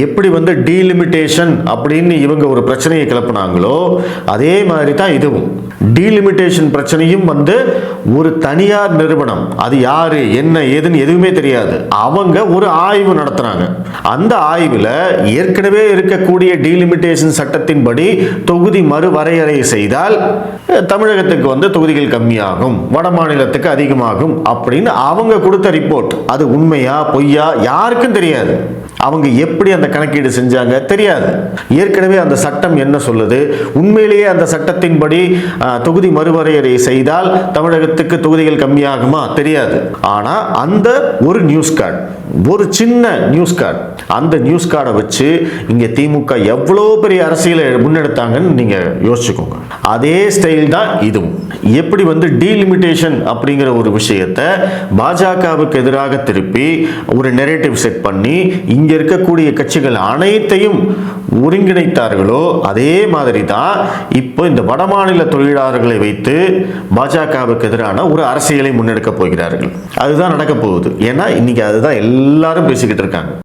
எப்படி வந்து டீலிமிட்டேஷன் அப்படின்னு இவங்க ஒரு பிரச்சனையை கிளப்பினாங்களோ அதே மாதிரி தான் இதுவும். டீலிமிட்டேஷன் பிரச்சனையும் வந்து ஒரு தனியார் நிறுவனம், அது யாரு என்ன ஏதுன்னு எதுவுமே தெரியாது, அவங்க ஒரு ஆய்வு நடத்துறாங்க. அந்த ஆய்வில் ஏற்கனவே இருக்கக்கூடிய டீலிமிட்டேஷன் சட்டத்தின்படி தொகுதி மறுவரையறை செய்தால் தமிழகத்துக்கு வந்து தொகுதிகள் கம்மியாகும், வட மாநிலத்துக்கு அதிகமாகும் அப்படின்னு அவங்க கொடுத்த ரிப்போர்ட். அது உண்மையா பொய்யா யாருக்கும் தெரியாது. அவங்க எப்படி அந்த கணக்கீடு செஞ்சாங்க தெரியாது. ஏற்கனவே அந்த சட்டம் என்ன சொல்லுது, உண்மையிலேயே அந்த சட்டத்தின்படி தொகுதி மறுவரையறை செய்தால் தமிழகத்துக்கு தொகுதிகள் கம்மியாகுமா தெரியாது. ஆனா அந்த ஒரு நியூஸ் கார்டு, ஒரு சின்ன நியூஸ் கார்டு, அந்த நியூஸ் கார்டை வச்சு இங்க திமுக எவ்வளோ பெரிய அரசியலை முன்னெடுத்தாங்கன்னு நீங்க யோசிச்சுக்கோங்க. அதே ஸ்டைல் தான் இதுவும். எப்படி வந்து டீலிமிட்டேஷன் அப்படிங்கிற ஒரு விஷயத்தை பாஜகவுக்கு எதிராக திருப்பி ஒரு நெரேட்டிவ் செட் பண்ணி இங்க இருக்கக்கூடிய கட்சிகள் அனைத்தையும் ஒருங்கிணைத்தார்களோ அதே மாதிரி தான் இப்போ இந்த வடமாநில தொழிலாளர்களை வைத்து பாஜகவுக்கு எதிரான ஒரு அரசியலை முன்னெடுக்க போகிறார்கள். அதுதான் நடக்க போகுது. ஏன்னா இன்னைக்கு அதுதான் எல்லாரும் பேசிக்கிட்டு இருக்காங்க.